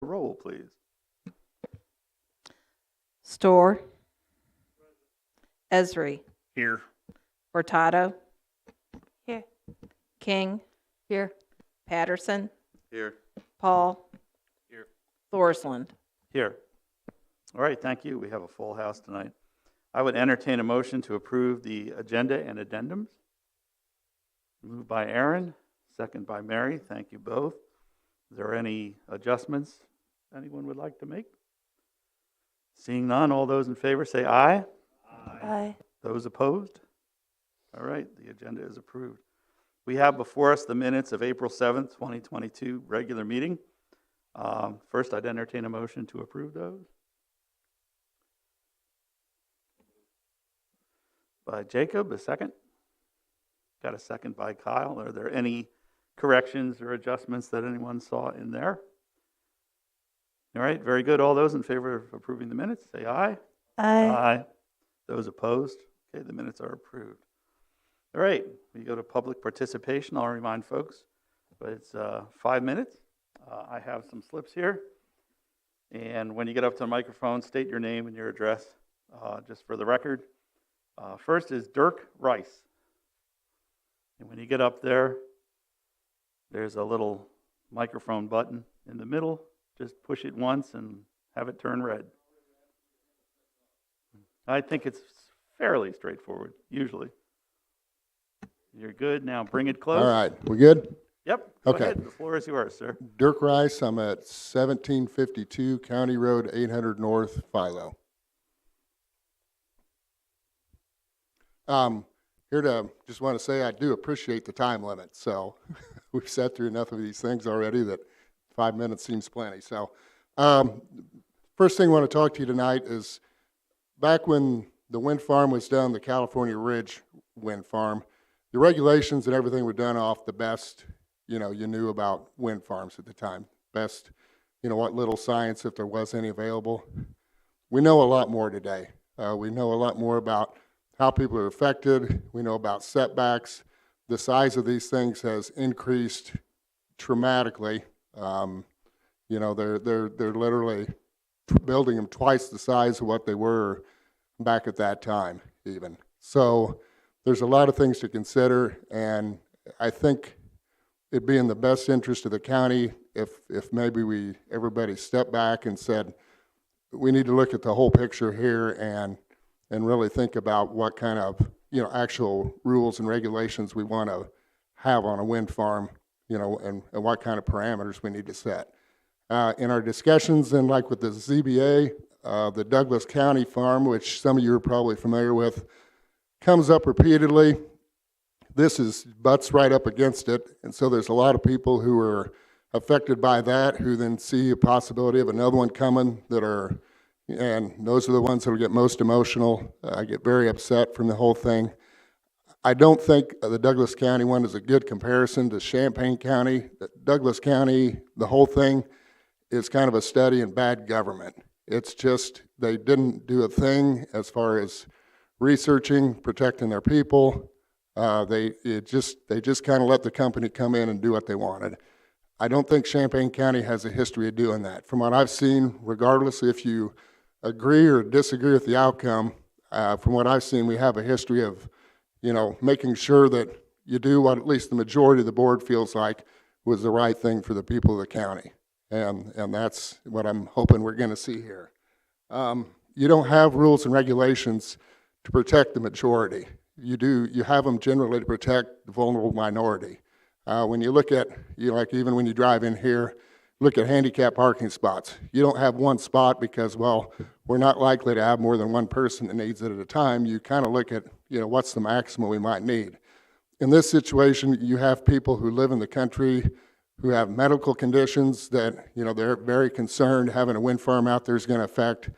roll, please. Storr. Esri. Here. Furtado. Here. King. Here. Patterson. Here. Paul. Here. Thorsland. Here. All right, thank you. We have a full house tonight. I would entertain a motion to approve the agenda and addendums. Moved by Aaron, second by Mary. Thank you both. Is there any adjustments anyone would like to make? Seeing none, all those in favor say aye. Aye. Those opposed? All right, the agenda is approved. We have before us the minutes of April 7th, 2022 regular meeting. First, I'd entertain a motion to approve those. By Jacob, a second. Got a second by Kyle. Are there any corrections or adjustments that anyone saw in there? All right, very good. All those in favor of approving the minutes, say aye. Aye. Those opposed? Okay, the minutes are approved. All right, we go to public participation. I'll remind folks, but it's 5 minutes. I have some slips here. And when you get up to the microphone, state your name and your address, just for the record. First is Dirk Rice. And when you get up there, there's a little microphone button in the middle. Just push it once and have it turn red. I think it's fairly straightforward, usually. You're good. Now bring it close. All right, we good? Yep. Go Okay. ahead. The floor is yours, sir. Dirk Rice, I'm at 1752 County Road 800 North, Philo. Here to just want to say I do appreciate the time limit. So we've sat through enough of these things already that 5 minutes seems plenty. So first thing I want to talk to you tonight is back when the wind farm was done, the California Ridge wind farm, the regulations and everything were done off the best, you knew about wind farms at the time. Best, what little science, if there was any available. We know a lot more today. We know a lot more about how people are affected. We know about setbacks. The size of these things has increased dramatically. They're literally building them twice the size of what they were back at that time, even. So there's a lot of things to consider, and I think it'd be in the best interest of the county if maybe everybody stepped back and said, we need to look at the whole picture here and really think about what kind of, actual rules and regulations we want to have on a wind farm, and what kind of parameters we need to set. In our discussions, and like with the ZBA, the Douglas County farm, which some of you are probably familiar with, comes up repeatedly. This butts right up against it, and so there's a lot of people who are affected by that, who then see a possibility of another one coming and those are the ones that will get most emotional. I get very upset from the whole thing. I don't think the Douglas County one is a good comparison to Champaign County. Douglas County, the whole thing is kind of a study in bad government. It's just they didn't do a thing as far as researching, protecting their people. They just kind of let the company come in and do what they wanted. I don't think Champaign County has a history of doing that. From what I've seen, regardless if you agree or disagree with the outcome, from what I've seen, we have a history of, making sure that you do what at least the majority of the board feels like was the right thing for the people of the county. And that's what I'm hoping we're going to see here. You don't have rules and regulations to protect the majority. You have them generally to protect the vulnerable minority. When you look at, like even when you drive in here, look at handicap parking spots. You don't have one spot because, well, we're not likely to have more than one person that needs it at a time. You kind of look at, what's the maximum we might need. In this situation, you have people who live in the country who have medical conditions that, they're very concerned having a wind farm out there is going to affect.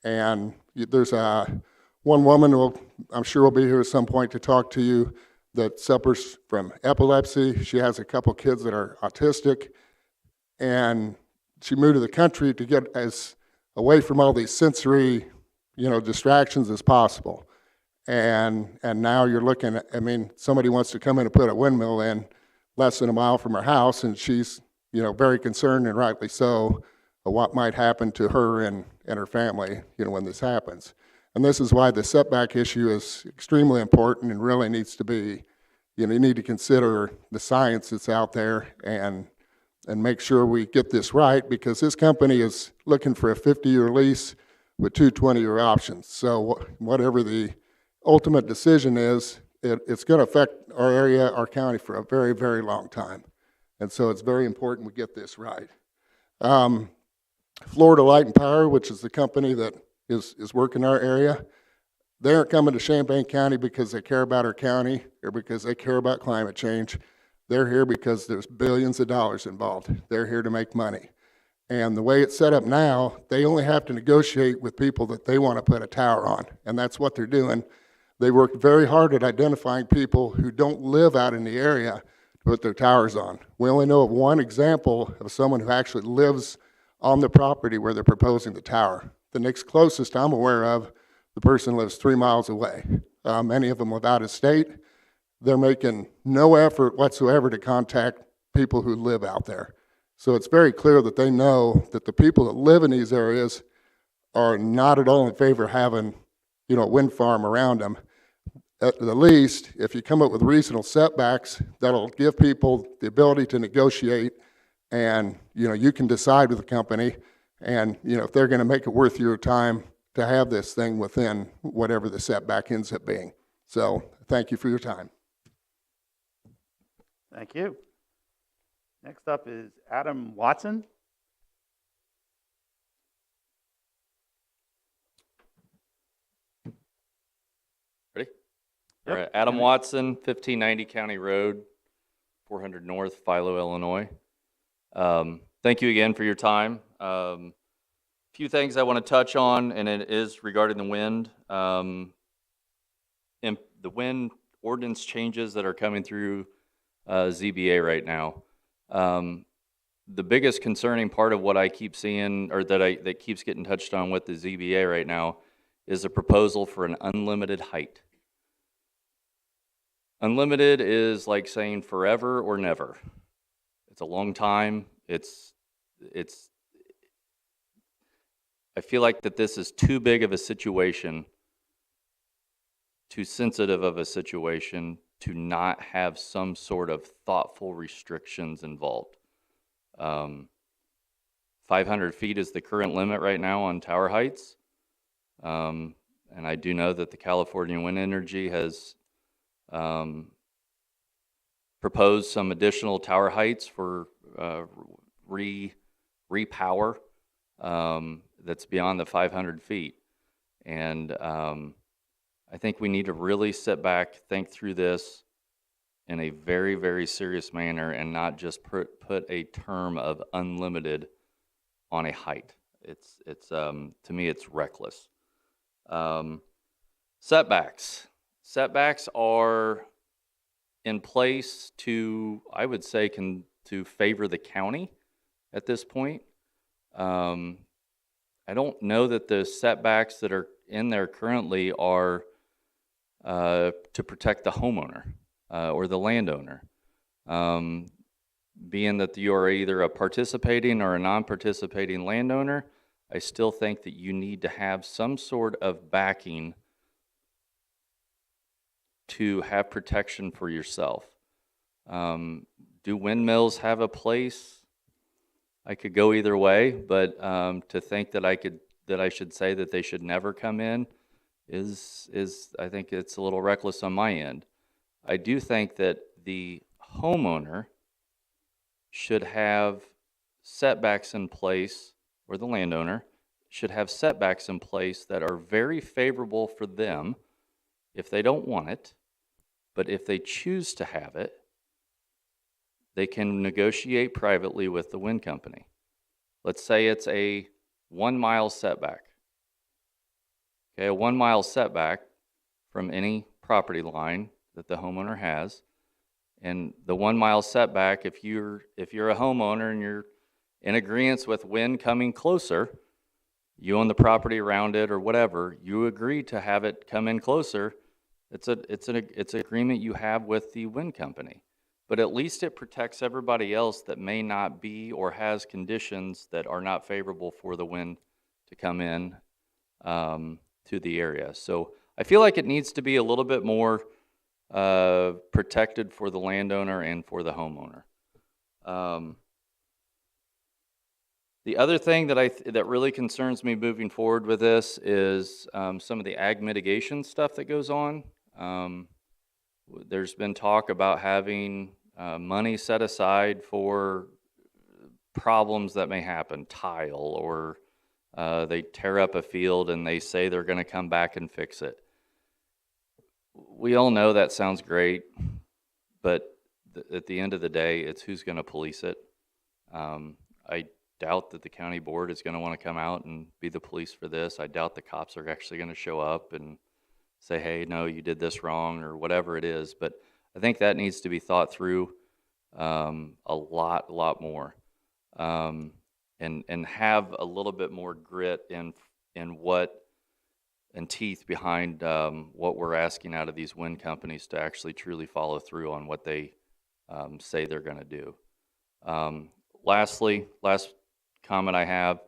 And there's one woman who I'm sure will be here at some point to talk to you that suffers from epilepsy. She has a couple kids that are autistic. And she moved to the country to get as away from all these sensory, distractions as possible. And now you're looking at, somebody wants to come in and put a windmill in less than a mile from her house, and she's, very concerned, and rightly so, of what might happen to her and her family, when this happens. And this is why the setback issue is extremely important and really needs to be, you need to consider the science that's out there and make sure we get this right, because this company is looking for a 50-year lease with two 20-year options. So whatever the ultimate decision is, it's going to affect our area, our county, for a very, very long time. And so it's very important we get this right. Florida Light and Power, which is the company that is working our area, they aren't coming to Champaign County because they care about our county or because they care about climate change. They're here because there's billions of dollars involved. They're here to make money. And the way it's set up now, they only have to negotiate with people that they want to put a tower on, and that's what they're doing. They worked very hard at identifying people who don't live out in the area to put their towers on. We only know of one example of someone who actually lives on the property where they're proposing the tower. The next closest I'm aware of, the person lives 3 miles away. Many of them live out of state. They're making no effort whatsoever to contact people who live out there. So it's very clear that they know that the people that live in these areas are not at all in favor of having, a wind farm around them. At the least, if you come up with reasonable setbacks, that'll give people the ability to negotiate, and, you can decide with the company, and, if they're going to make it worth your time to have this thing within whatever the setback ends up being. So thank you for your time. Thank you. Next up is Adam Watson. Ready? Yep. All right. Adam Watson, 1590 County Road, 400 North, Philo, Illinois. Thank you again for your time. Few things I want to touch on, and it is regarding the wind. And the wind ordinance changes that are coming through ZBA right now. The biggest concerning part of what I keep seeing, or that keeps getting touched on with the ZBA right now, is a proposal for an unlimited height. Unlimited is like saying forever or never. It's a long time. I feel like that this is too big of a situation, too sensitive of a situation to not have some sort of thoughtful restrictions involved. 500 feet is the current limit right now on tower heights. And I do know that the California Wind Energy has proposed some additional tower heights for repower that's beyond the 500 feet. And I think we need to really sit back, think through this in a very, very serious manner, and not just put a term of unlimited on a height. It's to me, it's reckless. Setbacks. Setbacks are in place to, I would say, to favor the county at this point. I don't know that the setbacks that are in there currently are to protect the homeowner or the landowner. Being that you are either a participating or a non-participating landowner, I still think that you need to have some sort of backing to have protection for yourself. Do windmills have a place? I could go either way, but to think that I should say that they should never come in is I think it's a little reckless on my end. I do think that the homeowner should have setbacks in place, or the landowner should have setbacks in place that are very favorable for them if they don't want it, but if they choose to have it, they can negotiate privately with the wind company. Let's say it's a 1 mile setback. Okay, a 1 mile setback from any property line that the homeowner has. And the 1 mile setback, if you're a homeowner and you're in agreement with wind coming closer, you own the property around it or whatever, you agree to have it come in closer. It's an agreement you have with the wind company. but at least it protects everybody else that may not be or has conditions that are not favorable for the wind to come in to the area. So I feel like it needs to be a little bit more protected for the landowner and for the homeowner. The other thing that really concerns me moving forward with this is some of the ag mitigation stuff that goes on. There's been talk about having money set aside for problems that may happen, tile, or they tear up a field and they say they're going to come back and fix it. We all know that sounds great, but at the end of the day, it's who's going to police it. I doubt that the county board is going to want to come out and be the police for this. I doubt the cops are actually going to show up and say, hey, no, you did this wrong, or whatever it is. But I think that needs to be thought through a lot more, and have a little bit more grit in what and teeth behind what we're asking out of these wind companies to actually truly follow through on what they say they're going to do. Lastly, last comment I have,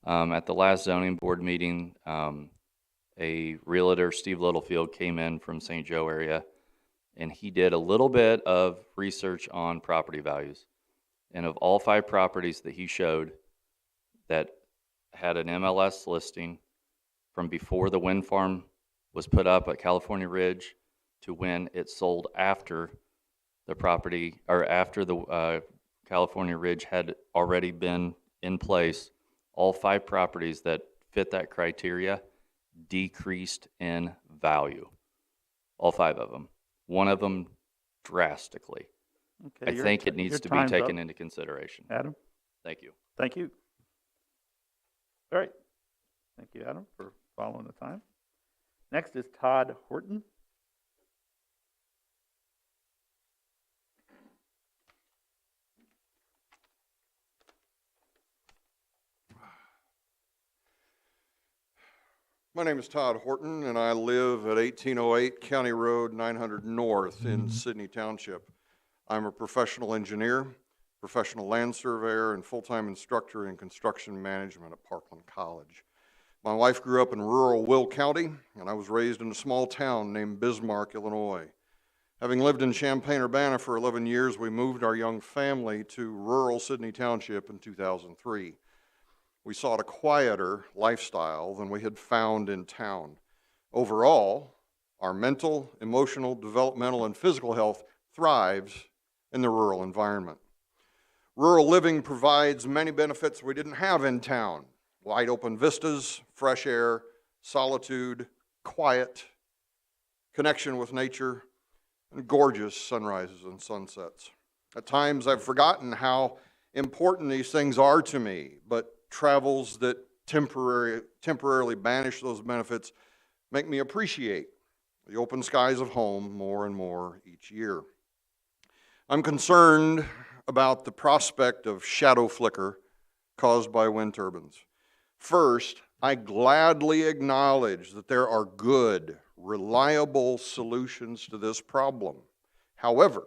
at the last zoning board meeting, a realtor, Steve Littlefield, came in from St. Joe area, and he did a little bit of research on property values. And of all 5 properties that he showed that had an MLS listing from before the wind farm was put up at California Ridge to when it sold after the property, or after the California Ridge had already been in place, all 5 properties that fit that criteria decreased in value. All 5 of them. One of them drastically. Okay, I think it needs your to be time's taken up. into consideration. Adam? Thank you. Thank you. All right. Thank you, Adam, for following the time. Next is Todd Horton. My name is Todd Horton, and I live at 1808 County Road 900 North in Sydney Township. I'm a professional engineer, professional land surveyor, and full-time instructor in construction management at Parkland College. My wife grew up in rural Will County, and I was raised in a small town named Bismarck, Illinois. Having lived in Champaign-Urbana for 11 years, we moved our young family to rural Sydney Township in 2003. We sought a quieter lifestyle than we had found in town. Overall, our mental, emotional, developmental, and physical health thrives in the rural environment. Rural living provides many benefits we didn't have in town. Wide open vistas, fresh air, solitude, quiet, connection with nature, and gorgeous sunrises and sunsets. At times I've forgotten how important these things are to me, but travels that temporarily banish those benefits make me appreciate the open skies of home more and more each year. I'm concerned about the prospect of shadow flicker caused by wind turbines. First, I gladly acknowledge that there are good, reliable solutions to this problem. However,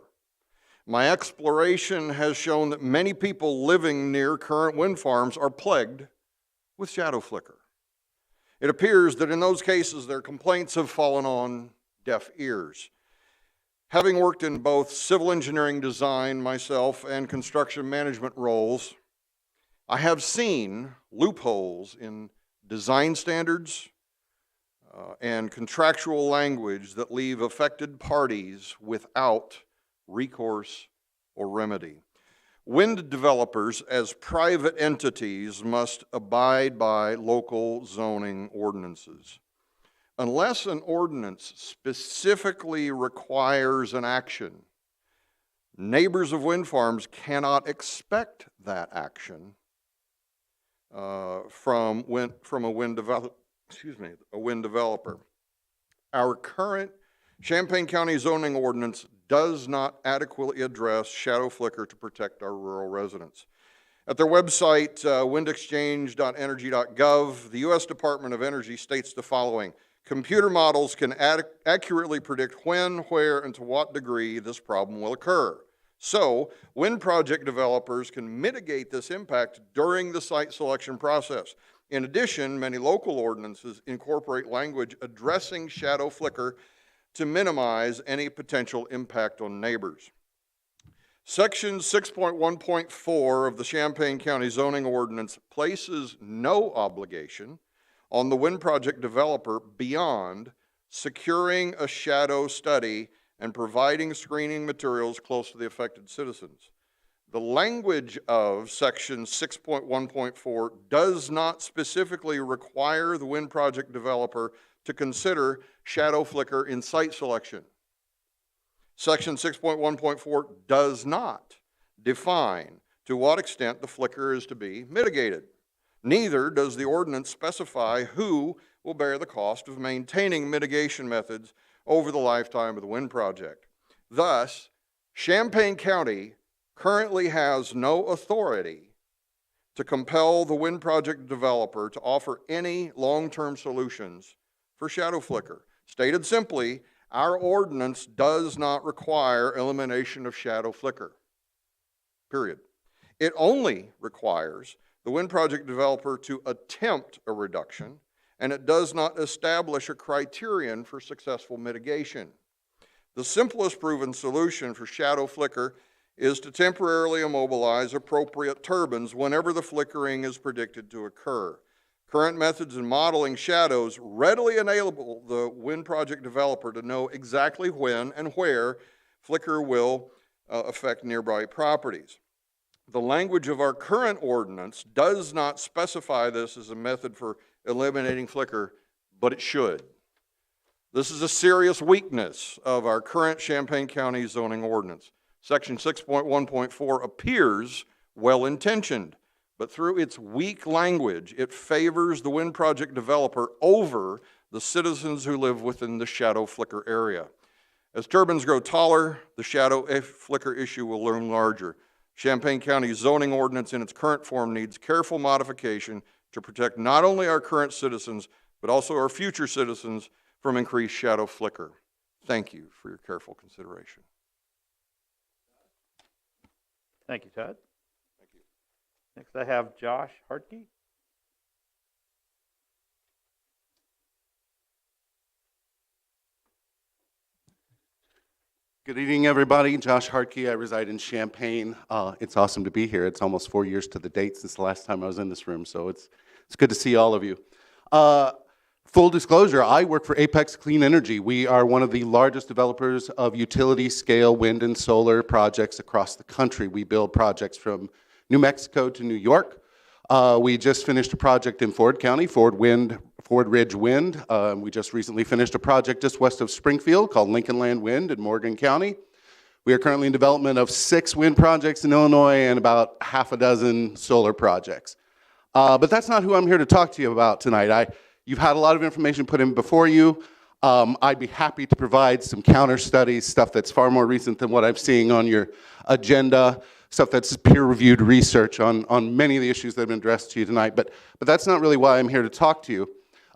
my exploration has shown that many people living near current wind farms are plagued with shadow flicker. It appears that in those cases, their complaints have fallen on deaf ears. Having worked in both civil engineering design myself and construction management roles, I have seen loopholes in design standards and contractual language that leave affected parties without recourse or remedy. Wind developers as private entities must abide by local zoning ordinances. Unless an ordinance specifically requires an action, neighbors of wind farms cannot expect that action from a wind developer. Our current Champaign County zoning ordinance does not adequately address shadow flicker to protect our rural residents. At their website, windexchange.energy.gov, the U.S. Department of Energy states the following: computer models can accurately predict when, where, and to what degree this problem will occur. So, wind project developers can mitigate this impact during the site selection process. In addition, many local ordinances incorporate language addressing shadow flicker to minimize any potential impact on neighbors. Section 6.1.4 of the Champaign County zoning ordinance places no obligation on the wind project developer beyond securing a shadow study and providing screening materials close to the affected citizens. The language of section 6.1.4 does not specifically require the wind project developer to consider shadow flicker in site selection. Section 6.1.4 does not define to what extent the flicker is to be mitigated. Neither does the ordinance specify who will bear the cost of maintaining mitigation methods over the lifetime of the wind project. Thus, Champaign County currently has no authority to compel the wind project developer to offer any long-term solutions for shadow flicker. Stated simply, our ordinance does not require elimination of shadow flicker, period. It only requires the wind project developer to attempt a reduction, and it does not establish a criterion for successful mitigation. The simplest proven solution for shadow flicker is to temporarily immobilize appropriate turbines whenever the flickering is predicted to occur. Current methods in modeling shadows readily enable the wind project developer to know exactly when and where flicker will affect nearby properties. The language of our current ordinance does not specify this as a method for eliminating flicker, but it should. This is a serious weakness of our current Champaign County zoning ordinance. Section 6.1.4 appears well-intentioned, but through its weak language, it favors the wind project developer over the citizens who live within the shadow flicker area. As turbines grow taller, the shadow flicker issue will loom larger. Champaign County zoning ordinance in its current form needs careful modification to protect not only our current citizens, but also our future citizens from increased shadow flicker. Thank you for your careful consideration. Thank you, Todd. Thank you. Next, I have Josh Hartke. Good evening, everybody. Josh Hartke. I reside in Champaign. It's awesome to be here. It's almost 4 years to the date since the last time I was in this room, so it's good to see all of you. Full disclosure, I work for Apex Clean Energy. We are one of the largest developers of utility-scale wind and solar projects across the country. We build projects from New Mexico to New York. We just finished a project in Ford County, Ford Ridge Wind. We just recently finished a project just west of Springfield called Lincoln Land Wind in Morgan County. We are currently in development of 6 wind projects in Illinois and about half a dozen solar projects. But that's not who I'm here to talk to you about tonight. You've had a lot of information put in before you. I'd be happy to provide some counter studies, stuff that's far more recent than what I'm seeing on your agenda, stuff that's peer-reviewed research on many of the issues that have been addressed to you tonight. But that's not really why I'm here to talk to you.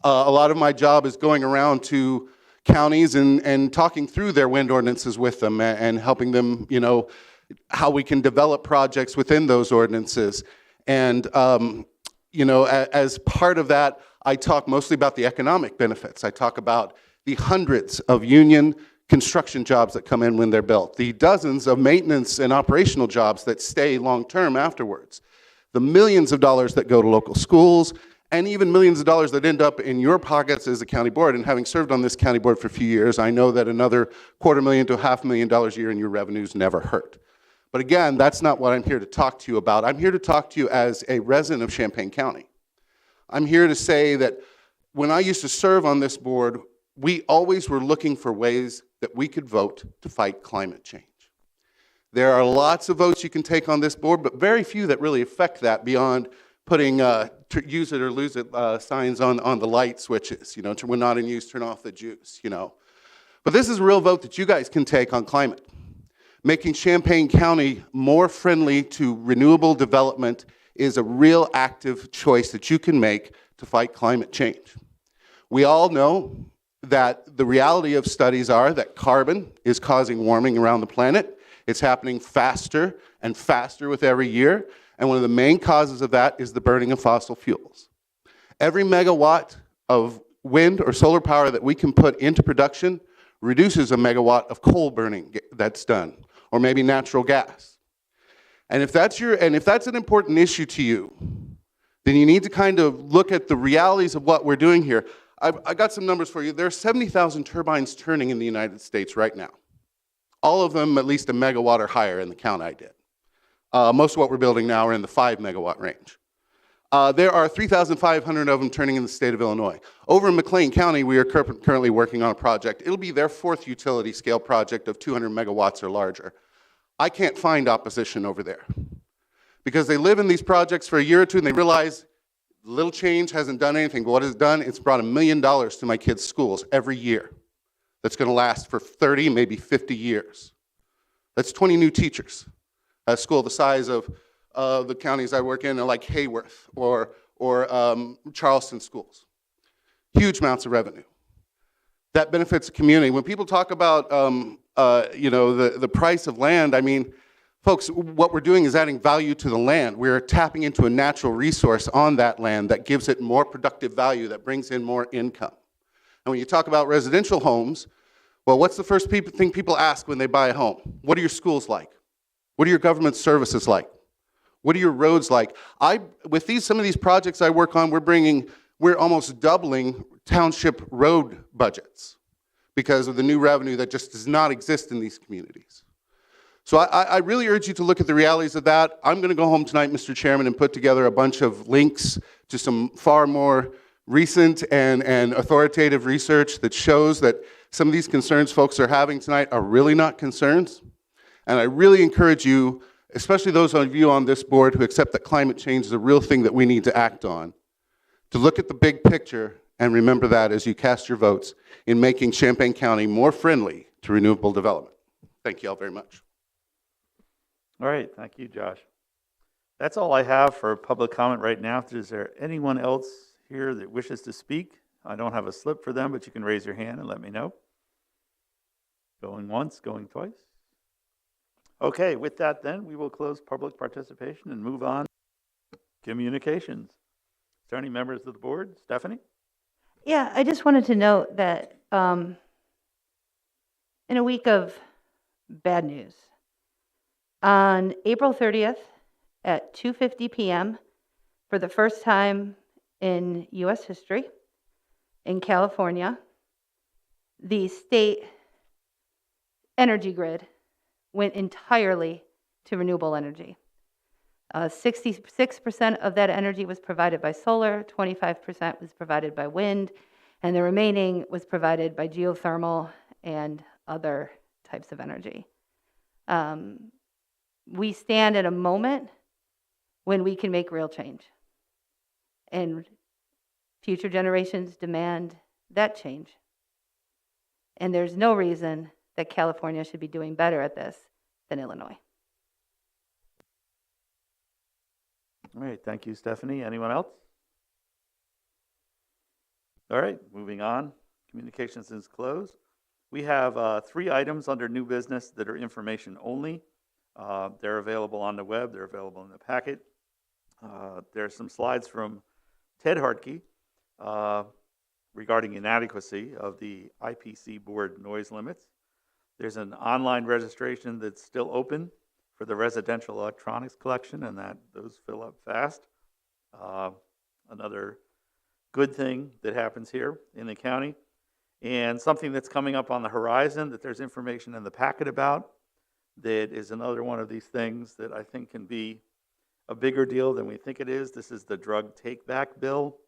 A lot of my job is going around to counties and talking through their wind ordinances with them and helping them, how we can develop projects within those ordinances. And, as part of that, I talk mostly about the economic benefits. I talk about the hundreds of union construction jobs that come in when they're built, the dozens of maintenance and operational jobs that stay long-term afterwards, the millions of dollars that go to local schools, and even millions of dollars that end up in your pockets as a county board. And having served on this county board for a few years, I know that another $250,000 to $500,000 a year in your revenues never hurt. But again, that's not what I'm here to talk to you about. I'm here to talk to you as a resident of Champaign County. I'm here to say that when I used to serve on this board, we always were looking for ways that we could vote to fight climate change. There are lots of votes you can take on this board, but very few that really affect that beyond putting use it or lose it signs on the light switches, when not in use, turn off the juice, But this is a real vote that you guys can take on climate. Making Champaign County more friendly to renewable development is a real active choice that you can make to fight climate change. We all know that the reality of studies are that carbon is causing warming around the planet. It's happening faster and faster with every year, and one of the main causes of that is the burning of fossil fuels. Every megawatt of wind or solar power that we can put into production reduces a megawatt of coal burning that's done, or maybe natural gas. And if that's an important issue to you, then you need to kind of look at the realities of what we're doing here. I got some numbers for you. There are 70,000 turbines turning in the United States right now. All of them at least a megawatt or higher in the count I did. Most of what we're building now are in the 5 megawatt range. There are 3,500 of them turning in the state of Illinois. Over in McLean County, we are currently working on a project. It'll be their 4th utility scale project of 200 megawatts or larger. I can't find opposition over there because they live in these projects for a year or two and they realize little change hasn't done anything, but what it's done, it's brought $1 million to my kids' schools every year. That's going to last for 30, maybe 50 years. That's 20 new teachers. A school the size of the counties I work in, like Hayworth or Charleston schools. Huge amounts of revenue. That benefits the community. When people talk about the price of land, I mean, folks, what we're doing is adding value to the land. We're tapping into a natural resource on that land that gives it more productive value, that brings in more income. And when you talk about residential homes, well, what's the first thing people ask when they buy a home? What are your schools like? What are your government services like? What are your roads like? With some of these projects I work on, we're almost doubling township road budgets because of the new revenue that just does not exist in these communities. So I really urge you to look at the realities of that. I'm going to go home tonight, Mr. Chairman, and put together a bunch of links to some far more recent and authoritative research that shows that some of these concerns folks are having tonight are really not concerns. And I really encourage you, especially those of you on this board who accept that climate change is a real thing that we need to act on, to look at the big picture and remember that as you cast your votes in making Champaign County more friendly to renewable development. Thank you all very much. All right, thank you, Josh. That's all I have for public comment right now. Is there anyone else here that wishes to speak? I don't have a slip for them, but you can raise your hand and let me know. Going once, going twice. Okay, with that then, we will close public participation and move on to communications. Is there any members of the board? Stephanie? Yeah, I just wanted to note that in a week of bad news, on April 30th at 2:50 p.m., for the first time in U.S. history, in California, the state energy grid went entirely to renewable energy. 66% of that energy was provided by solar, 25% was provided by wind, and the remaining was provided by geothermal and other types of energy. We stand at a moment when we can make real change. And future generations demand that change. And there's no reason that California should be doing better at this than Illinois. All right, thank you, Stephanie. Anyone else? All right, moving on. Communications is closed. We have 3 items under new business that are information only. They're available on the web. They're available in the packet. There's some slides from Ted Hartke regarding inadequacy of the IPC board noise limits. There's an online registration that's still open for the residential electronics collection, and those fill up fast. Another good thing that happens here in the county, and something that's coming up on the horizon that there's information in the packet about, that is another one of these things that I think can be a bigger deal than we think it is. This is the drug take-back bill.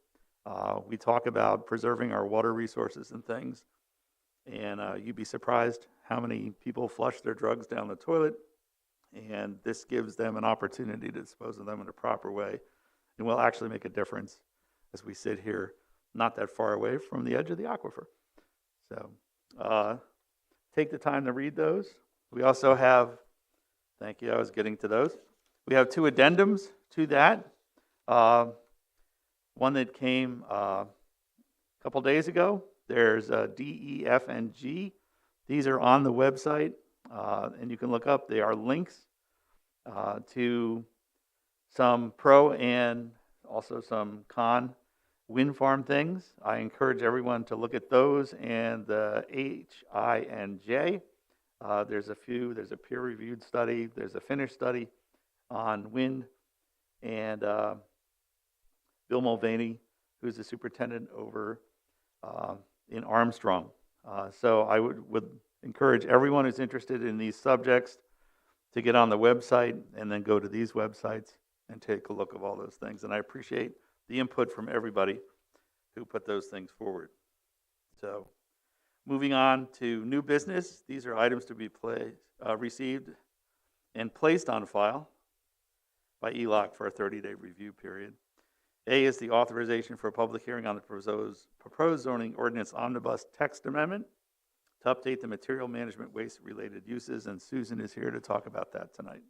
We talk about preserving our water resources and things, and you'd be surprised how many people flush their drugs down the toilet, and this gives them an opportunity to dispose of them in a proper way, and will actually make a difference as we sit here not that far away from the edge of the aquifer. So take the time to read those. We also have, thank you, I was getting to those. We have 2 addendums to that. One that came a couple days ago. There's D, E, F, and G. These are on the website. And you can look up, they are links to some pro and also some con wind farm things. I encourage everyone to look at those and the HINJ. There's a peer-reviewed study, there's a Finnish study on wind, and Bill Mulvaney, who's the superintendent over in Armstrong. So I would encourage everyone who's interested in these subjects to get on the website and then go to these websites and take a look at all those things. And I appreciate the input from everybody who put those things forward. So moving on to new business, these are items to be received and placed on file by ELOC for a 30-day review period. A is the authorization for a public hearing on the proposed zoning ordinance omnibus text amendment to update the material management waste-related uses, and Susan is here to talk about that tonight.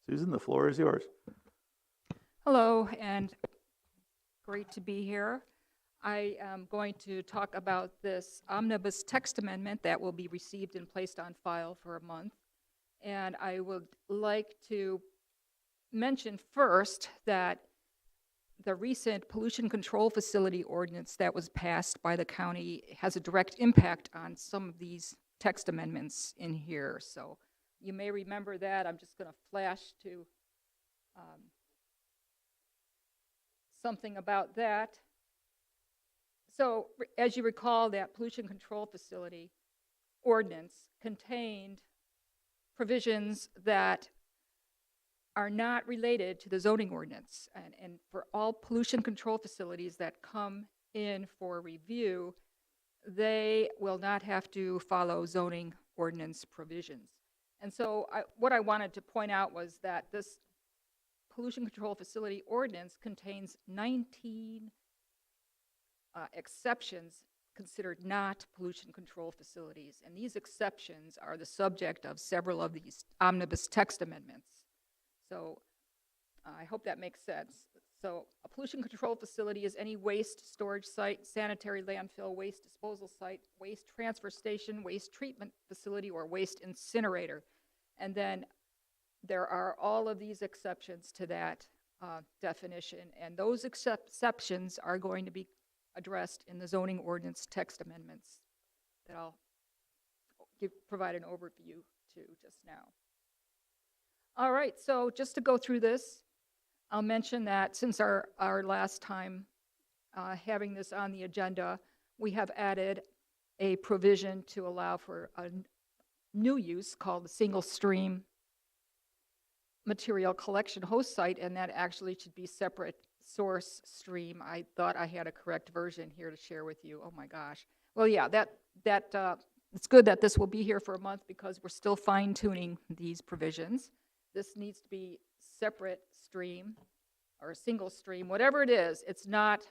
Susan, the floor is yours. Hello, and great to be here. I am going to talk about this omnibus text amendment that will be received and placed on file for a month. And I would like to mention first that the recent pollution control facility ordinance that was passed by the county has a direct impact on some of these text amendments in here. So you may remember that. I'm just going to flash to something about that. So as you recall, that pollution control facility ordinance contained provisions that are not related to the zoning ordinance. And for all pollution control facilities that come in for review, they will not have to follow zoning ordinance provisions. And so what I wanted to point out was that this pollution control facility ordinance contains 19 exceptions considered not pollution control facilities. And these exceptions are the subject of several of these omnibus text amendments. So I hope that makes sense. So a pollution control facility is any waste storage site, sanitary landfill, waste disposal site, waste transfer station, waste treatment facility, or waste incinerator. And then there are all of these exceptions to that definition, and those exceptions are going to be addressed in the zoning ordinance text amendments that I'll provide an overview to just now. All right, so just to go through this, I'll mention that since our last time having this on the agenda, we have added a provision to allow for a new use called the single stream material collection host site, and that actually should be separate source stream. I thought I had a correct version here to share with you. Oh my gosh. Well, yeah, it's good that this will be here for a month because we're still fine-tuning these provisions. This needs to be separate stream or a single stream, whatever it is. It's not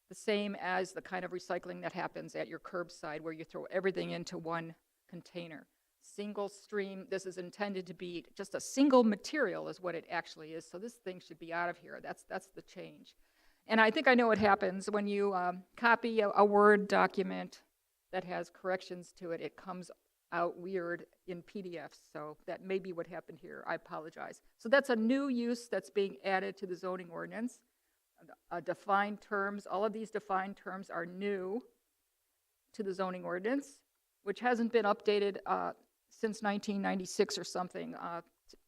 the same as the kind of recycling that happens at your curbside where you throw everything into one container. Single stream, this is intended to be just a single material is what it actually is. So this thing should be out of here. That's the change. And I think I know what happens when you copy a Word document that has corrections to it. It comes out weird in PDFs. So that may be what happened here. I apologize. So that's a new use that's being added to the zoning ordinance. Defined terms, all of these defined terms are new to the zoning ordinance, which hasn't been updated since 1996 or something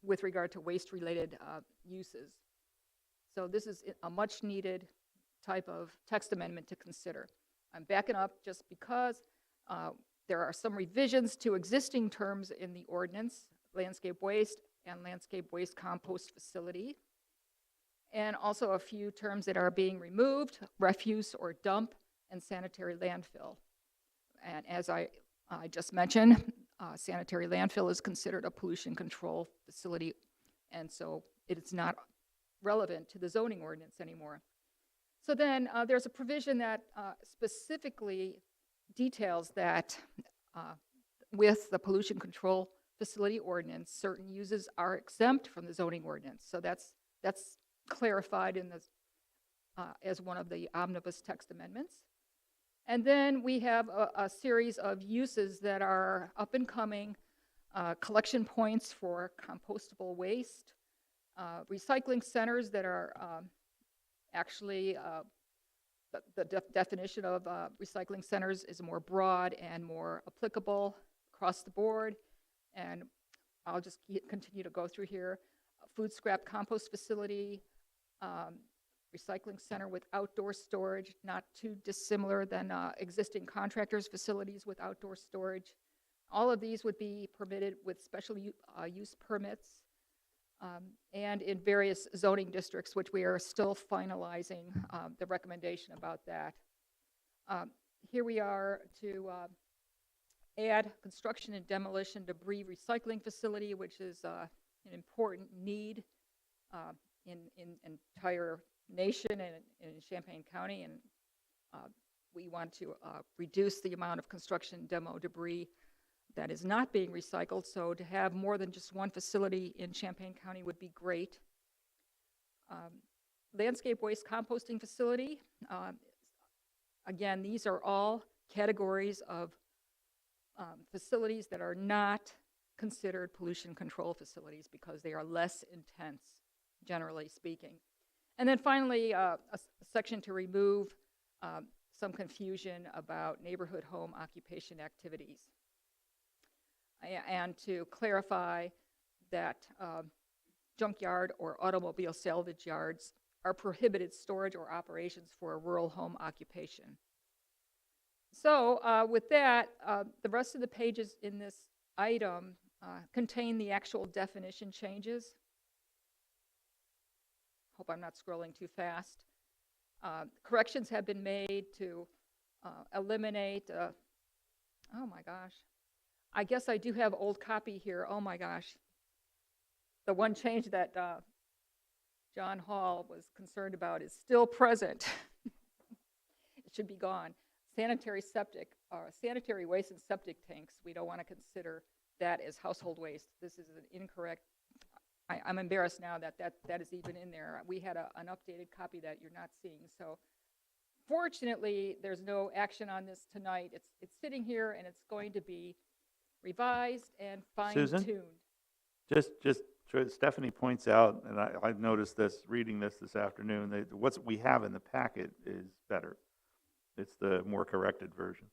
with regard to waste-related uses. So this is a much-needed type of text amendment to consider. I'm backing up just because there are some revisions to existing terms in the ordinance, landscape waste and landscape waste compost facility, and also a few terms that are being removed, refuse or dump, and sanitary landfill. And as I just mentioned, sanitary landfill is considered a pollution control facility, and so it's not relevant to the zoning ordinance anymore. So then there's a provision that specifically details that with the pollution control facility ordinance, certain uses are exempt from the zoning ordinance. So that's clarified in this as one of the omnibus text amendments. And then we have a series of uses that are up and coming collection points for compostable waste, recycling centers that are actually, the definition of recycling centers is more broad and more applicable across the board. And I'll just continue to go through here. A food scrap compost facility, recycling center with outdoor storage, not too dissimilar than existing contractors' facilities with outdoor storage. All of these would be permitted with special use permits and in various zoning districts, which we are still finalizing the recommendation about that. Here we are to add construction and demolition debris recycling facility, which is an important need in entire nation and in Champaign County, and we want to reduce the amount of construction demo debris that is not being recycled, so to have more than just one facility in Champaign County would be great. Landscape waste composting facility. Again, these are all categories of facilities that are not considered pollution control facilities because they are less intense, generally speaking. And then finally, a section to remove some confusion about neighborhood home occupation activities. And to clarify that junkyard or automobile salvage yards are prohibited storage or operations for a rural home occupation. So with that, the rest of the pages in this item contain the actual definition changes. Hope I'm not scrolling too fast. Corrections have been made to eliminate, oh my gosh. I guess I do have old copy here. Oh my gosh. The one change that John Hall was concerned about is still present. It should be gone. Sanitary waste and septic tanks, we don't want to consider that as household waste. This is an incorrect, I'm embarrassed now that is even in there. We had an updated copy that you're not seeing. So fortunately, there's no action on this tonight. It's sitting here and it's going to be revised and fine-tuned. Susan? Just Stephanie points out, and I've noticed this, reading this afternoon, that what we have in the packet is better. It's the more corrected version.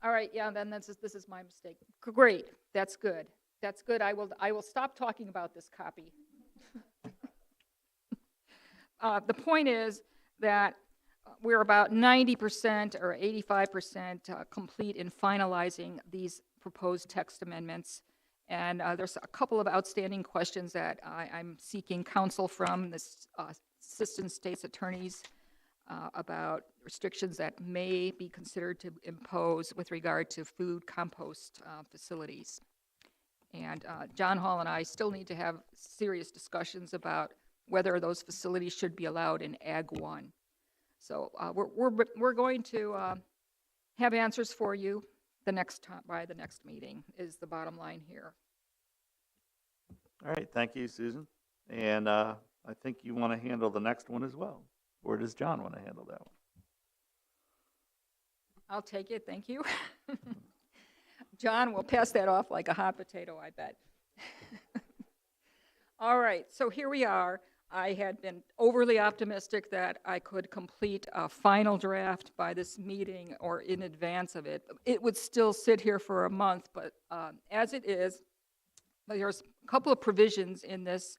All right, yeah, then this is my mistake. Great, that's good. That's good. I will stop talking about this copy. The point is that we're about 90% or 85% complete in finalizing these proposed text amendments. And there's a couple of outstanding questions that I'm seeking counsel from the assistant state's attorneys about restrictions that may be considered to impose with regard to food compost facilities. And John Hall and I still need to have serious discussions about whether those facilities should be allowed in Ag 1. So we're going to have answers for you by the next meeting is the bottom line here. All right, thank you, Susan. And I think you want to handle the next one as well. Or does John want to handle that one? I'll take it, thank you. John will pass that off like a hot potato, I bet. All right, so here we are. I had been overly optimistic that I could complete a final draft by this meeting or in advance of it. It would still sit here for a month, but as it is, there's a couple of provisions in this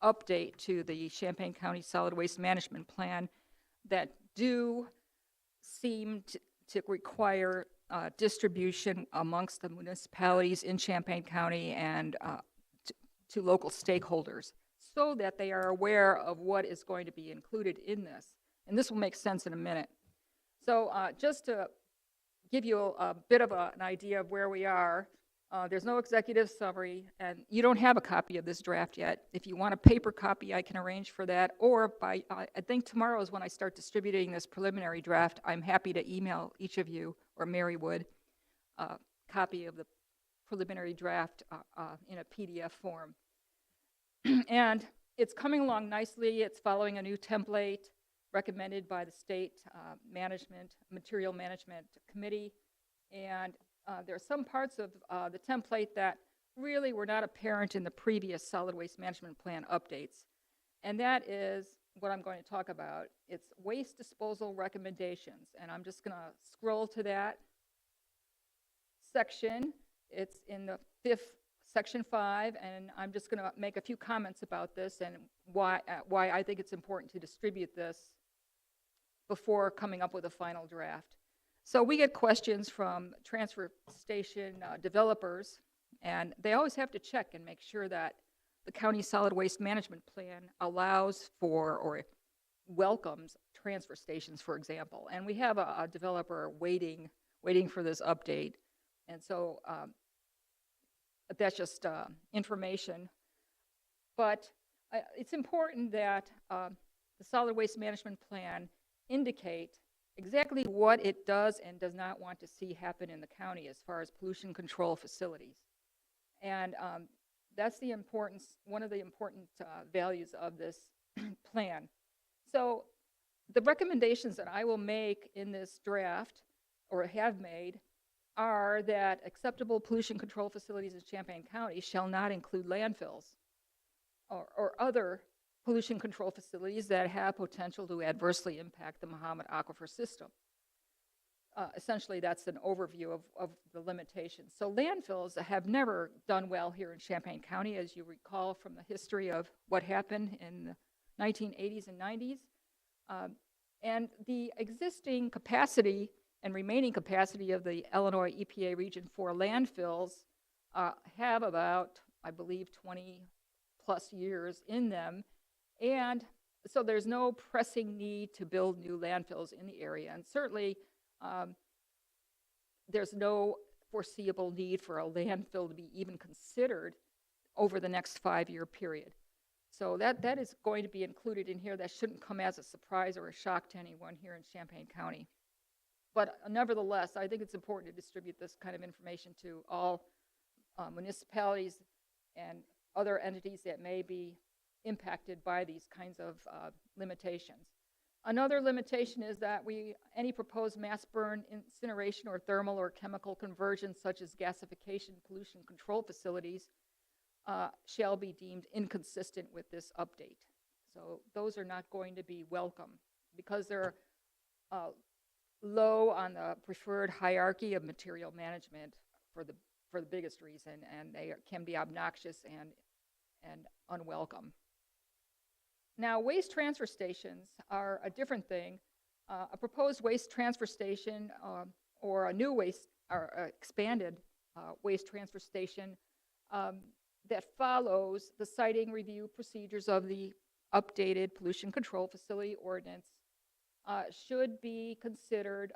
update to the Champaign County Solid Waste Management Plan that do seem to require distribution amongst the municipalities in Champaign County and to local stakeholders, so that they are aware of what is going to be included in this. And this will make sense in a minute. So just to give you a bit of an idea of where we are, there's no executive summary, and you don't have a copy of this draft yet. If you want a paper copy, I can arrange for that. Or I think tomorrow is when I start distributing this preliminary draft. I'm happy to email each of you, or Mary would, a copy of the preliminary draft in a PDF form. And it's coming along nicely. It's following a new template recommended by the State Material Management Committee. And there are some parts of the template that really were not apparent in the previous solid waste management plan updates. And that is what I'm going to talk about. It's waste disposal recommendations. And I'm just going to scroll to that section. It's in the section 5, and I'm just going to make a few comments about this and why I think it's important to distribute this before coming up with a final draft. So we get questions from transfer station developers, and they always have to check and make sure that the county solid waste management plan allows for or welcomes transfer stations, for example. And we have a developer waiting for this update. And so that's just information. But it's important that the solid waste management plan indicate exactly what it does and does not want to see happen in the county as far as pollution control facilities. And that's the importance, one of the important values of this plan. So the recommendations that I will make in this draft, or have made, are that acceptable pollution control facilities in Champaign County shall not include landfills or other pollution control facilities that have potential to adversely impact the Mahomet Aquifer system. Essentially, that's an overview of the limitations. So landfills have never done well here in Champaign County, as you recall from the history of what happened in the 1980s and 90s. And the existing capacity and remaining capacity of the Illinois EPA Region 4 landfills have about, I believe, 20 plus years in them. And so there's no pressing need to build new landfills in the area. And certainly, there's no foreseeable need for a landfill to be even considered over the next 5-year period. So that is going to be included in here. That shouldn't come as a surprise or a shock to anyone here in Champaign County. But nevertheless, I think it's important to distribute this kind of information to all municipalities and other entities that may be impacted by these kinds of limitations. Another limitation is that any proposed mass burn, incineration, or thermal or chemical conversion, such as gasification pollution control facilities, shall be deemed inconsistent with this update. So those are not going to be welcome because they're low on the preferred hierarchy of material management for the biggest reason, and they can be obnoxious and unwelcome. Now, waste transfer stations are a different thing. A proposed waste transfer station or a new waste or expanded waste transfer station that follows the siting review procedures of the updated pollution control facility ordinance should be considered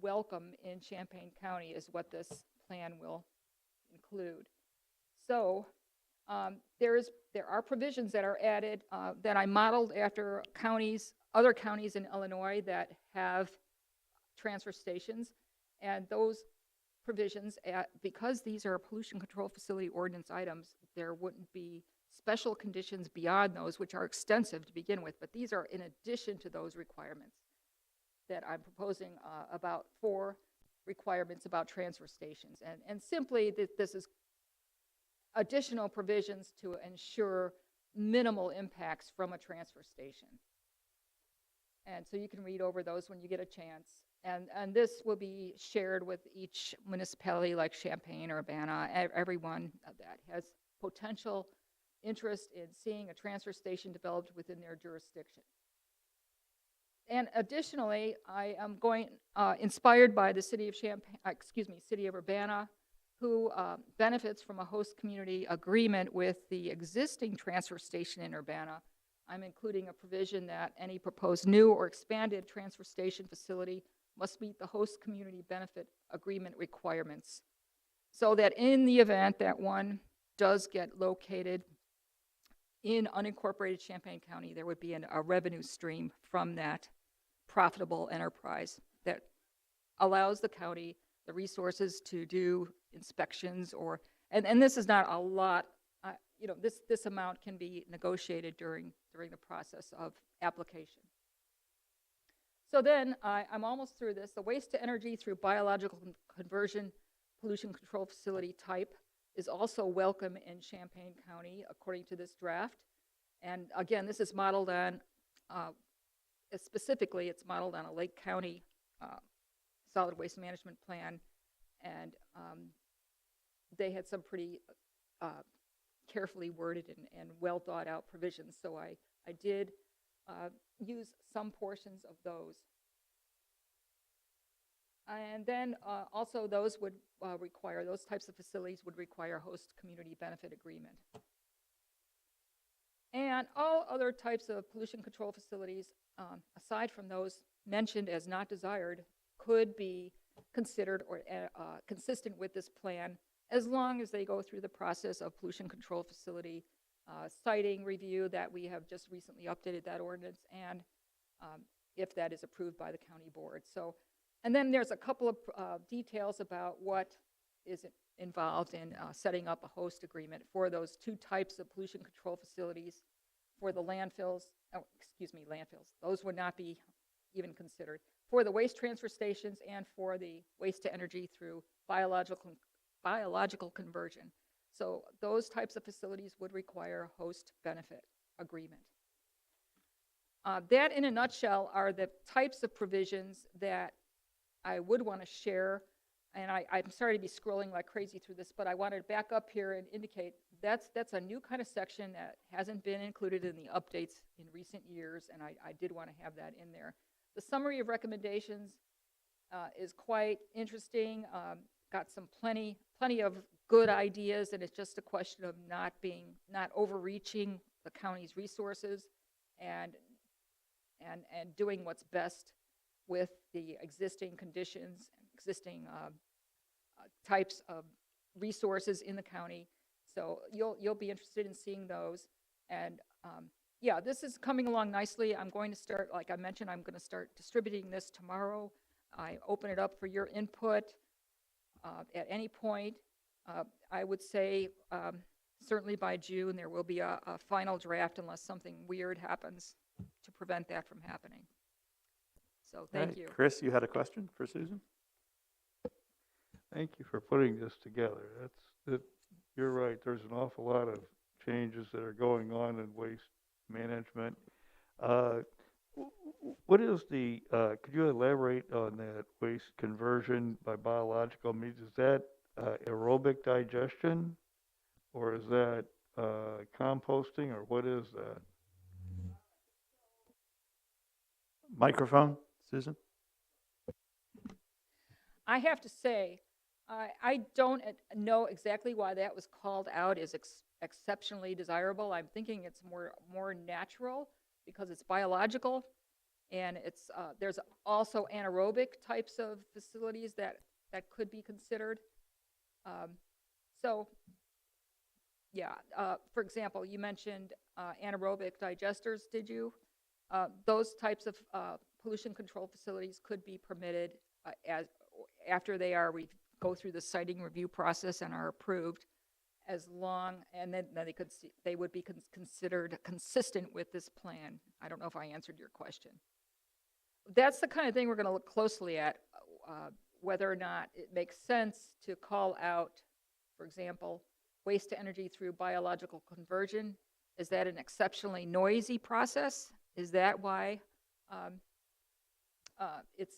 welcome in Champaign County, is what this plan will include. So there are provisions that are added that I modeled after other counties in Illinois that have transfer stations, and those provisions, because these are pollution control facility ordinance items, there wouldn't be special conditions beyond those, which are extensive to begin with, but these are in addition to those requirements that I'm proposing about 4 requirements about transfer stations. And simply, this is additional provisions to ensure minimal impacts from a transfer station. And so you can read over those when you get a chance. And this will be shared with each municipality like Champaign or Urbana, everyone that has potential interest in seeing a transfer station developed within their jurisdiction. And additionally, I am inspired by the city of city of Urbana, who benefits from a host community agreement with the existing transfer station in Urbana. I'm including a provision that any proposed new or expanded transfer station facility must meet the host community benefit agreement requirements, so that in the event that one does get located in unincorporated Champaign County, there would be a revenue stream from that profitable enterprise that allows the county the resources to do inspections and this is not a lot, this amount can be negotiated during the process of application. So then I'm almost through this. The waste to energy through biological conversion pollution control facility type. is also welcome in Champaign County, according to this draft. And again, this is modeled on, specifically, it's modeled on a Lake County solid waste management plan. And they had some pretty carefully worded and well thought out provisions. So I did use some portions of those. And then also those would require, those types of facilities would require host community benefit agreement. And all other types of pollution control facilities, aside from those mentioned as not desired, could be considered or consistent with this plan, as long as they go through the process of pollution control facility siting review that we have just recently updated that ordinance, and if that is approved by the county board. So, and then there's a couple of details about what is involved in setting up a host agreement for those two types of pollution control facilities. For the landfills, landfills, those would not be even considered. For the waste transfer stations and for the waste to energy through biological conversion. So those types of facilities would require a host benefit agreement. That, in a nutshell, are the types of provisions that I would want to share. And I'm sorry to be scrolling like crazy through this, but I wanted to back up here and indicate that's a new kind of section that hasn't been included in the updates in recent years, and I did want to have that in there. The summary of recommendations is quite interesting. Got some plenty of good ideas, and it's just a question of not overreaching the county's resources and doing what's best with the existing conditions, existing types of resources in the county. So you'll be interested in seeing those. And yeah, this is coming along nicely. I'm going to start, like I mentioned, I'm going to start distributing this tomorrow. I open it up for your input at any point. I would say certainly by June there will be a final draft unless something weird happens to prevent that from happening. So thank you. Chris, you had a question for Susan? Thank you for putting this together. You're right. There's an awful lot of changes that are going on in waste management. What is the, could you elaborate on that waste conversion by biological means? Is that aerobic digestion, or is that composting, or what is that? Microphone, Susan? I have to say, I don't know exactly why that was called out as exceptionally desirable. I'm thinking it's more natural because it's biological, and it's there's also anaerobic types of facilities that could be considered. So, yeah, for example, you mentioned anaerobic digesters, did you? Those types of pollution control facilities could be permitted after they go through the siting review process and are approved, as long, and then they would be considered consistent with this plan. I don't know if I answered your question. That's the kind of thing we're going to look closely at, whether or not it makes sense to call out, for example, waste to energy through biological conversion. Is that an exceptionally noisy process? Is that why it's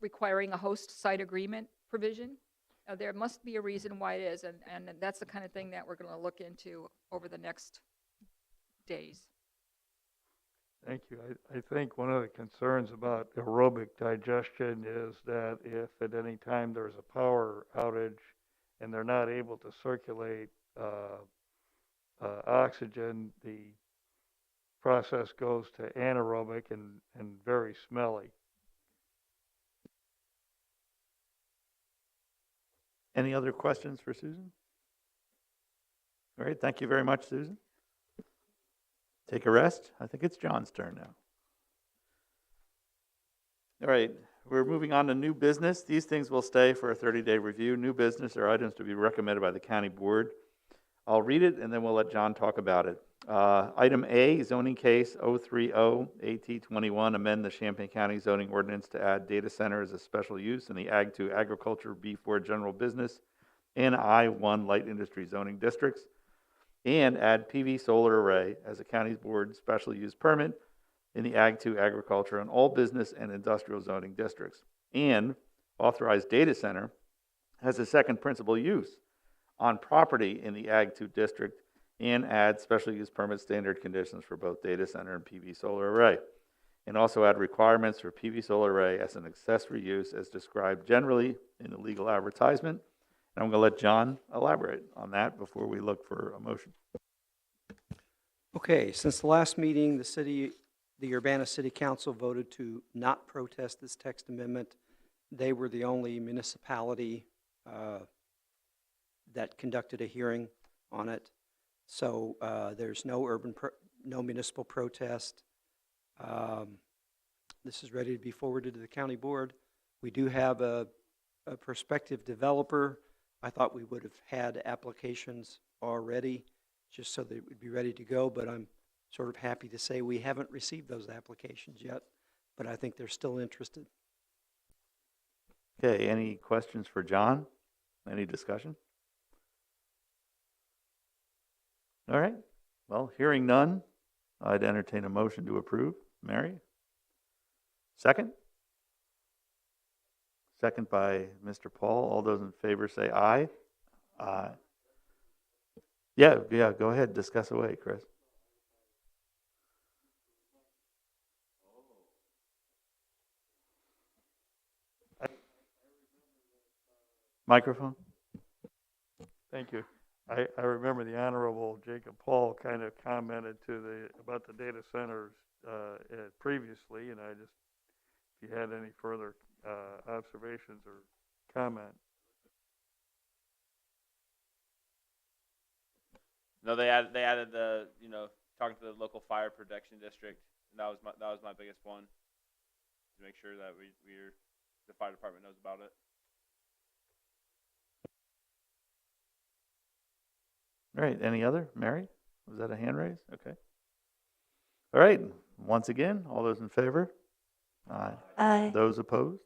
requiring a host site agreement provision? There must be a reason why it is, and that's the kind of thing that we're going to look into over the next days. Thank you. I think one of the concerns about aerobic digestion is that if at any time there's a power outage and they're not able to circulate oxygen, the process goes to anaerobic and very smelly. Any other questions for Susan? All right, thank you very much, Susan. Take a rest. I think it's John's turn now. All right, we're moving on to new business. These things will stay for a 30-day review. New business are items to be recommended by the county board. I'll read it and then we'll let John talk about it. Item A, zoning case 030-AT21, amend the Champaign County zoning ordinance to add data center as a special use in the Ag 2 agriculture B4 general business and I-1 light industry zoning districts, and add PV solar array as a county's board special use permit in the Ag 2 agriculture and all business and industrial zoning districts, and authorize data center as a second principal use on property in the Ag 2 district, and add special use permit standard conditions for both data center and PV solar array. And also add requirements for PV solar array as an accessory use as described generally in the legal advertisement. And I'm going to let John elaborate on that before we look for a motion. Okay, since the last meeting, the Urbana City Council voted to not protest this text amendment. They were the only municipality that conducted a hearing on it. So there's no municipal protest. This is ready to be forwarded to the county board. We do have a prospective developer. I thought we would have had applications already just so that it would be ready to go, but I'm sort of happy to say we haven't received those applications yet, but I think they're still interested. Okay, any questions for John? Any discussion? All right, well, hearing none, I'd entertain a motion to approve. Mary? Second? Second by Mr. Paul. All those in favor say aye. Aye. Yeah, go ahead, discuss away, Chris. Microphone? Thank you. I remember the Honorable Jacob Paul kind of commented about the data centers previously, and I just, if you had any further observations or comment. No, they added the, talking to the local fire protection district, and that was my biggest one, to make sure that the fire department knows about it. All right, any other? Mary? Was that a hand raise? Okay. All right, once again, all those in favor? Aye. Aye. Those opposed?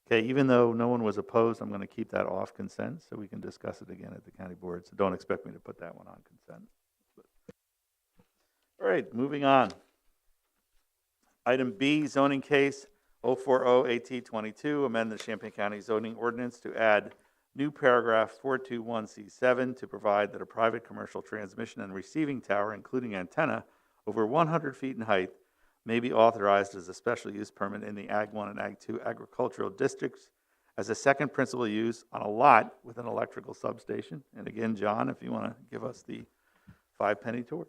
Okay, even though no one was opposed, I'm going to keep that off consent so we can discuss it again at the county board. So don't expect me to put that one on consent. All right, moving on. Item B, zoning case 040-AT22, amend the Champaign County zoning ordinance to add new paragraph 421C7 to provide that a private commercial transmission and receiving tower, including antenna, over 100 feet in height may be authorized as a special use permit in the Ag 1 and Ag 2 agricultural districts as a second principal use on a lot with an electrical substation. And again, John, if you want to give us the 5-penny tour.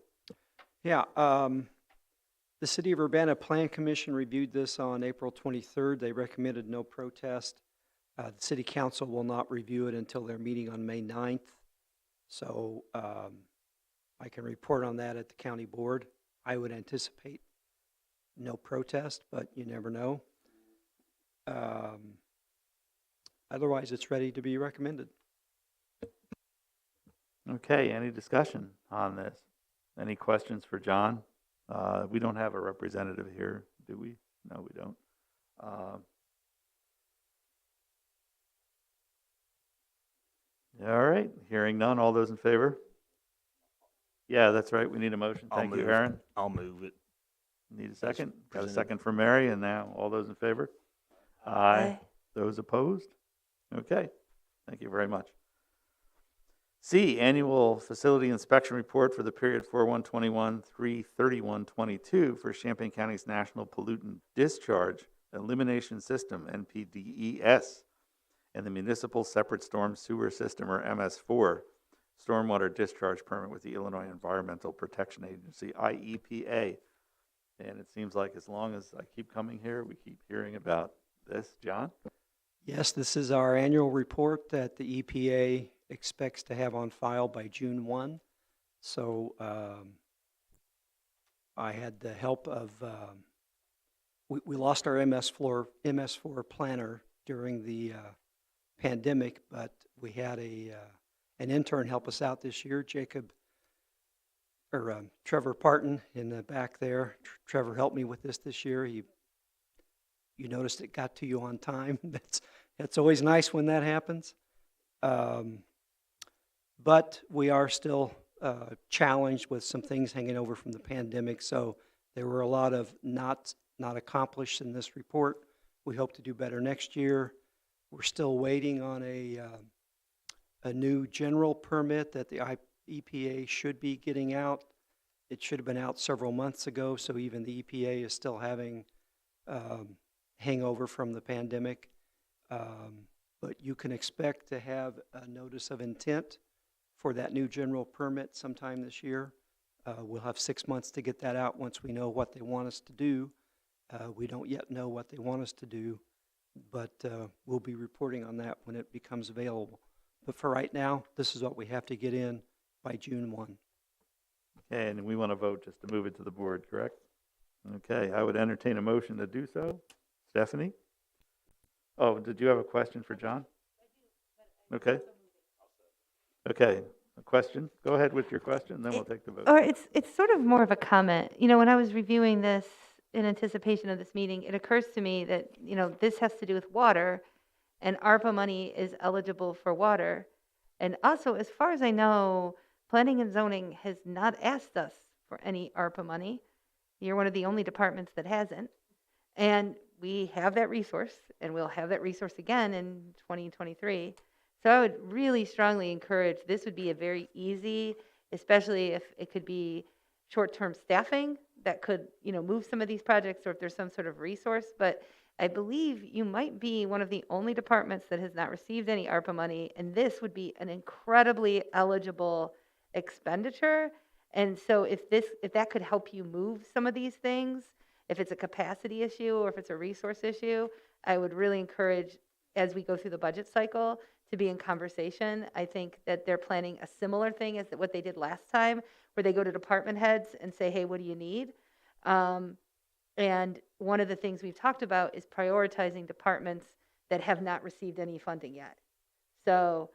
Yeah, the City of Urbana Plan Commission reviewed this on April 23rd. They recommended no protest. The City Council will not review it until their meeting on May 9th. So I can report on that at the county board. I would anticipate no protest, but you never know. Otherwise, it's ready to be recommended. Okay, any discussion on this? Any questions for John? We don't have a representative here, do we? No, we don't. All right, hearing none. All those in favor? Yeah, that's right. We need a motion. Thank you, Aaron. I'll move it. Need a second? Got a second for Mary, and now all those in favor? Aye. Those opposed? Okay, thank you very much. C, annual facility inspection report for the period 4/1/21 through 3/31/22 for Champaign County's National Pollutant Discharge Elimination System, NPDES, and the Municipal Separate Storm Sewer System, or MS4, stormwater discharge permit with the Illinois Environmental Protection Agency, IEPA. And it seems like as long as I keep coming here, we keep hearing about this. John? Yes, this is our annual report that the EPA expects to have on file by June 1. So I had the help of, we lost our MS4 planner during the pandemic, but we had an intern help us out this year, Trevor Parton in the back there. Trevor helped me with this year. You noticed it got to you on time. That's always nice when that happens. But we are still challenged with some things hanging over from the pandemic, so there were a lot of not accomplished in this report. We hope to do better next year. We're still waiting on a new general permit that the EPA should be getting out. It should have been out several months ago, so even the EPA is still having hangover from the pandemic. But you can expect to have a notice of intent for that new general permit sometime this year. We'll have 6 months to get that out once we know what they want us to do. We don't yet know what they want us to do, but we'll be reporting on that when it becomes available. But for right now, this is what we have to get in by June 1. And we want to vote just to move it to the board, correct? Okay, I would entertain a motion to do so. Stephanie? Oh, did you have a question for John? Okay. Okay, a question? Go ahead with your question, then we'll take the vote. Or it's sort of more of a comment. You know, when I was reviewing this in anticipation of this meeting, it occurs to me that, you know, this has to do with water, and ARPA money is eligible for water. And also, as far as I know, Planning and Zoning has not asked us for any ARPA money. You're one of the only departments that hasn't. And we have that resource, and we'll have that resource again in 2023. So I would really strongly encourage, this would be a very easy, especially if it could be short-term staffing that could, you know, move some of these projects, or if there's some sort of resource. But I believe you might be one of the only departments that has not received any ARPA money, and this would be an incredibly eligible expenditure. And so if that could help you move some of these things, if it's a capacity issue or if it's a resource issue, I would really encourage, as we go through the budget cycle, to be in conversation. I think that they're planning a similar thing as what they did last time, where they go to department heads and say, hey, what do you need? And one of the things we've talked about is prioritizing departments that have not received any funding yet. So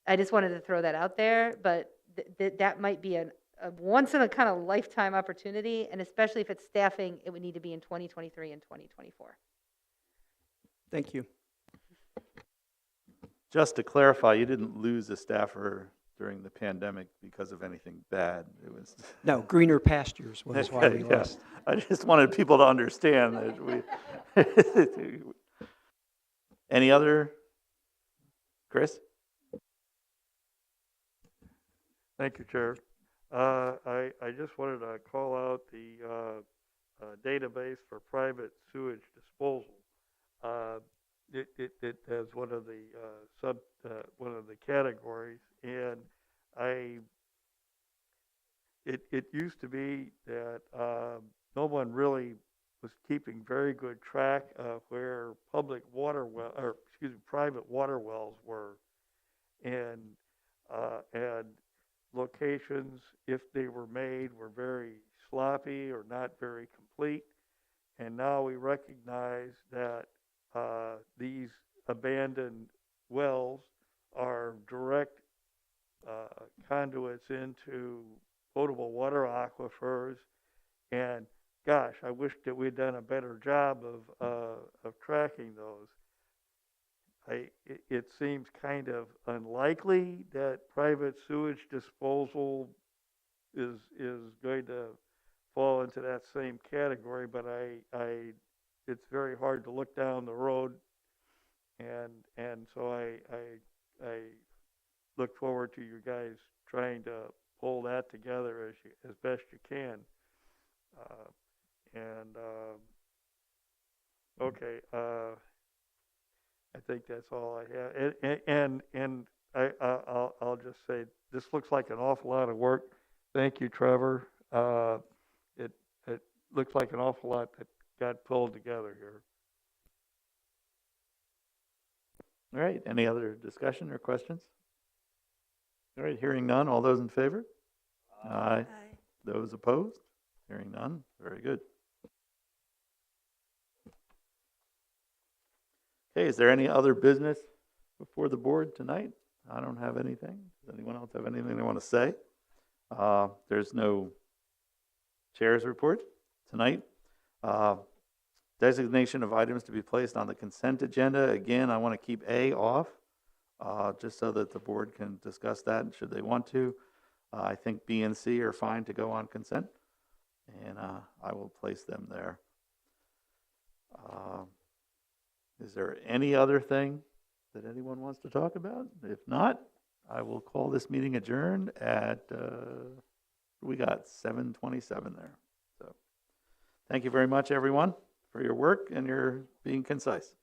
I just wanted to throw that out there, but that might be a once in a kind of lifetime opportunity, and especially if it's staffing, it would need to be in 2023 and 2024. Thank you. Just to clarify, you didn't lose a staffer during the pandemic because of anything bad. It was No, greener pastures was why we Yeah. lost. I just wanted people to understand that we. Any other? Chris? Thank you, Chair. I just wanted to call out the database for private sewage disposal. It has one of the one of the categories, and it used to be that no one really was keeping very good track of where private water wells were, and locations, if they were made, were very sloppy or not very complete. And now we recognize that these abandoned wells are direct conduits into potable water aquifers. And gosh, I wish that we'd done a better job of tracking those. It seems kind of unlikely that private sewage disposal is going to fall into that same category, but it's very hard to look down the road, and so I look forward to you guys trying to pull that together as best you can. Okay. I think that's all I have. And I'll just say, this looks like an awful lot of work. Thank you, Trevor. It looks like an awful lot that got pulled together here. All right, any other discussion or questions? All right, hearing none, all those in favor? Aye. Those opposed? Hearing none, very good. Okay, is there any other business before the board tonight? I don't have anything. Does anyone else have anything they want to say? There's no chair's report tonight. Designation of items to be placed on the consent agenda. Again, I want to keep A off. just so that the board can discuss that should they want to. I think B and C are fine to go on consent, and I will place them there. Is there any other thing that anyone wants to talk about? If not, I will call this meeting adjourned at, we got 7:27 there. So, thank you very much, everyone, for your work and your being concise.